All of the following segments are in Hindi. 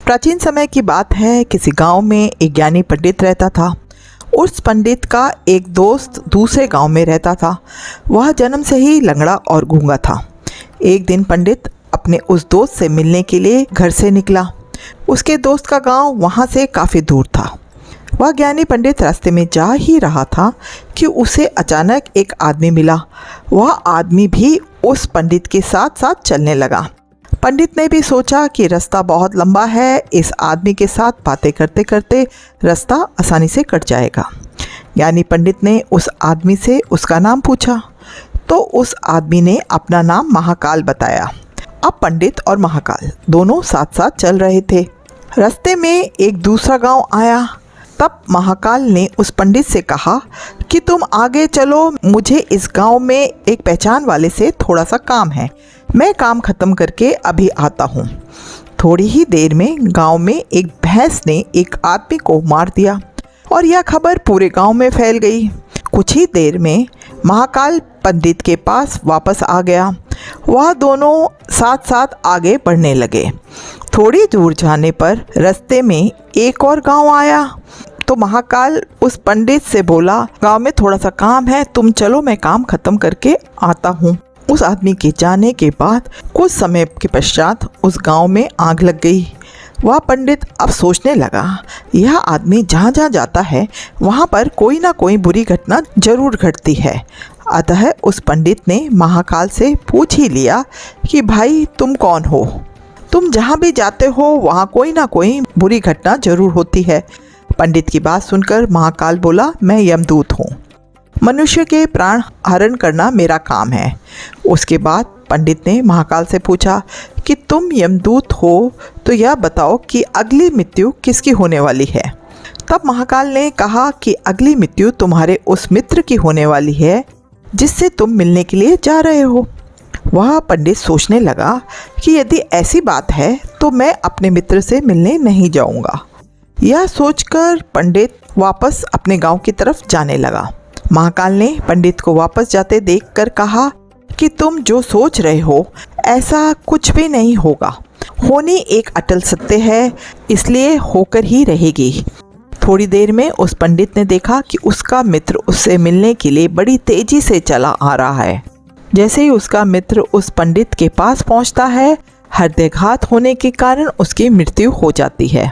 प्राचीन समय की बात है। किसी गांव में एक ज्ञानी पंडित रहता था। उस पंडित का एक दोस्त दूसरे गांव में रहता था। वह जन्म से ही लंगड़ा और गूंगा था। एक दिन पंडित अपने उस दोस्त से मिलने के लिए घर से निकला। उसके दोस्त का गांव वहां से काफ़ी दूर था। वह ज्ञानी पंडित रास्ते में जा ही रहा था कि उसे अचानक एक आदमी मिला। वह आदमी भी उस पंडित के साथ साथ चलने लगा। पंडित ने भी सोचा कि रास्ता बहुत लंबा है, इस आदमी के साथ बातें करते करते रास्ता आसानी से कट जाएगा। यानी पंडित ने उस आदमी से उसका नाम पूछा तो उस आदमी ने अपना नाम महाकाल बताया। अब पंडित और महाकाल दोनों साथ साथ चल रहे थे। रास्ते में एक दूसरा गांव आया। तब महाकाल ने उस पंडित से कहा कि तुम आगे चलो, मुझे इस गांव में एक पहचान वाले से थोड़ा सा काम है। मैं काम ख़त्म करके अभी आता हूँ। थोड़ी ही देर में गांव में एक भैंस ने एक आदमी को मार दिया और यह खबर पूरे गांव में फैल गई। कुछ ही देर में महाकाल पंडित के पास वापस आ गया। वह दोनों साथ साथ आगे बढ़ने लगे। थोड़ी दूर जाने पर रास्ते में एक और गांव आया तो महाकाल उस पंडित से बोला, गांव में थोड़ा सा काम है, तुम चलो, मैं काम ख़त्म करके आता हूँ। उस आदमी के जाने के बाद कुछ समय के पश्चात उस गांव में आग लग गई। वह पंडित अब सोचने लगा, यह आदमी जहाँ जहाँ जाता है वहाँ पर कोई ना कोई बुरी घटना जरूर घटती है। अतः उस पंडित ने महाकाल से पूछ ही लिया कि भाई तुम कौन हो? तुम जहाँ भी जाते हो वहाँ कोई ना कोई बुरी घटना जरूर होती है। पंडित की बात सुनकर महाकाल बोला, मैं यमदूत हूँ। मनुष्य के प्राण हरण करना मेरा काम है। उसके बाद पंडित ने महाकाल से पूछा कि तुम यमदूत हो तो यह बताओ कि अगली मृत्यु किसकी होने वाली है? तब महाकाल ने कहा कि अगली मृत्यु तुम्हारे उस मित्र की होने वाली है जिससे तुम मिलने के लिए जा रहे हो। वह पंडित सोचने लगा कि यदि ऐसी बात है तो मैं अपने मित्र से मिलने नहीं जाऊंगा। यह सोचकर पंडित वापस अपने गांव की तरफ जाने लगा। महाकाल ने पंडित को वापस जाते देखकर कहा कि तुम जो सोच रहे हो ऐसा कुछ भी नहीं होगा। होनी एक अटल सत्य है, इसलिए होकर ही रहेगी। थोड़ी देर में उस पंडित ने देखा कि उसका मित्र उससे मिलने के लिए बड़ी तेजी से चला आ रहा है। जैसे ही उसका मित्र उस पंडित के पास पहुंचता है, हृदयाघात होने के कारण उसकी मृत्यु हो जाती है।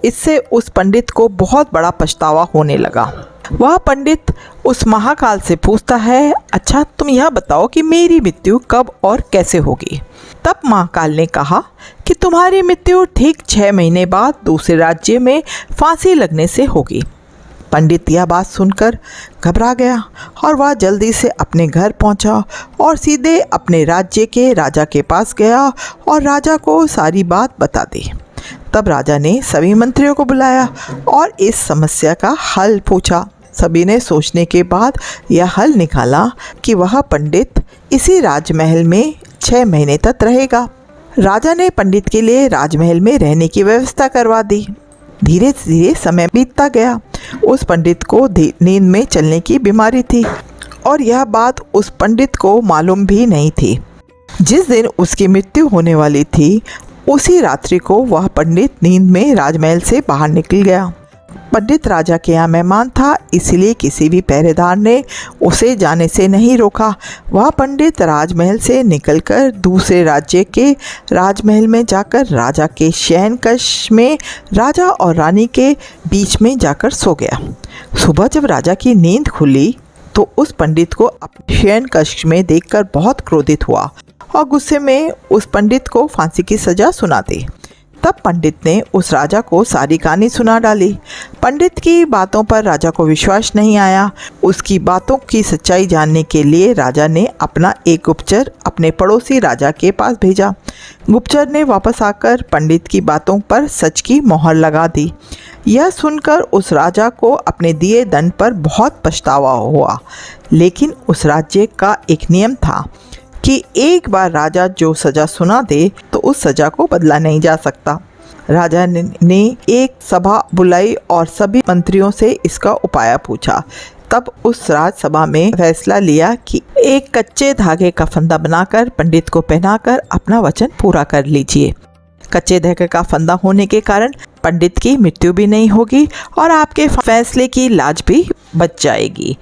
इससे उस पंडित को बहुत बड़ा पछतावा होने लगा। वह पंडित उस महाकाल से पूछता है, अच्छा तुम यह बताओ कि मेरी मृत्यु कब और कैसे होगी? तब महाकाल ने कहा कि तुम्हारी मृत्यु ठीक 6 महीने बाद दूसरे राज्य में फांसी लगने से होगी। पंडित यह बात सुनकर घबरा गया और वह जल्दी से अपने घर पहुंचा और सीधे अपने राज्य के राजा के पास गया और राजा को सारी बात बता दी। तब राजा ने सभी मंत्रियों को बुलाया और इस समस्या का हल पूछा। सभी ने सोचने के बाद यह हल निकाला कि वह पंडित इसी राजमहल में 6 महीने तक रहेगा। राजा ने पंडित के लिए राजमहल में रहने की व्यवस्था करवा दी। धीरे धीरे समय बीतता गया। उस पंडित को नींद में चलने की बीमारी थी और यह बात उस पंडित को मालूम भी नहीं थी। जिस दिन उसकी मृत्यु होने वाली थी उसी रात्रि को वह पंडित नींद में राजमहल से बाहर निकल गया। पंडित राजा के यहाँ मेहमान था, इसलिए किसी भी पहरेदार ने उसे जाने से नहीं रोका। वह पंडित राजमहल से निकलकर दूसरे राज्य के राजमहल में जाकर राजा के शयन कक्ष में राजा और रानी के बीच में जाकर सो गया। सुबह जब राजा की नींद खुली तो उस पंडित को अपने शयन कक्ष में देखकर बहुत क्रोधित हुआ और गुस्से में उस पंडित को फांसी की सजा सुना दी। तब पंडित ने उस राजा को सारी कहानी सुना डाली। पंडित की बातों पर राजा को विश्वास नहीं आया। उसकी बातों की सच्चाई जानने के लिए राजा ने अपना एक गुप्तचर अपने पड़ोसी राजा के पास भेजा। गुप्तचर ने वापस आकर पंडित की बातों पर सच की मोहर लगा दी। यह सुनकर उस राजा को अपने दिए दंड पर बहुत पछतावा हुआ, लेकिन उस राज्य का एक नियम था कि एक बार राजा जो सज़ा सुना दे तो उस सज़ा को बदला नहीं जा सकता। राजा ने एक सभा बुलाई और सभी मंत्रियों से इसका उपाय पूछा। तब उस राजसभा में फैसला लिया कि एक कच्चे धागे का फंदा बनाकर पंडित को पहनाकर अपना वचन पूरा कर लीजिए। कच्चे धागे का फंदा होने के कारण पंडित की मृत्यु भी नहीं होगी और आपके फैसले की लाज भी बच जाएगी।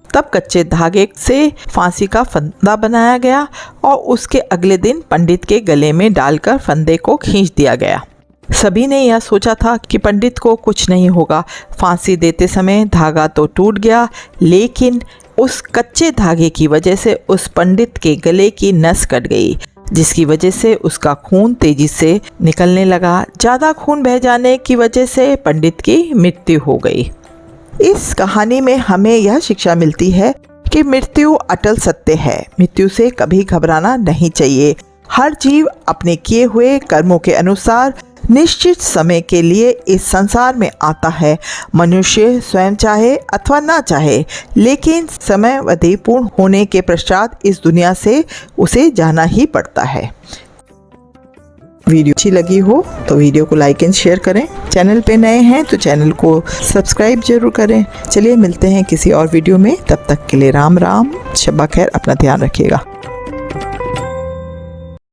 तब कच्चे धागे से फांसी का फंदा बनाया गया और उसके अगले दिन पंडित के गले में डालकर फंदे को खींच दिया गया। सभी ने यह सोचा था कि पंडित को कुछ नहीं होगा। फांसी देते समय धागा तो टूट गया, लेकिन उस कच्चे धागे की वजह से उस पंडित के गले की नस कट गई, जिसकी वजह से उसका खून तेजी से निकलने लगा। ज़्यादा खून बह जाने की वजह से पंडित की मृत्यु हो गई। इस कहानी में हमें यह शिक्षा मिलती है कि मृत्यु अटल सत्य है। मृत्यु से कभी घबराना नहीं चाहिए। हर जीव अपने किए हुए कर्मों के अनुसार निश्चित समय के लिए इस संसार में आता है। मनुष्य स्वयं चाहे अथवा ना चाहे, लेकिन समय अवधि पूर्ण होने के पश्चात इस दुनिया से उसे जाना ही पड़ता है। वीडियो अच्छी लगी हो तो वीडियो को लाइक एंड शेयर करें। चैनल पे नए हैं तो चैनल को सब्सक्राइब जरूर करें। चलिए मिलते हैं किसी और वीडियो में, तब तक के लिए राम राम, शब्बा खैर, अपना ध्यान रखिएगा।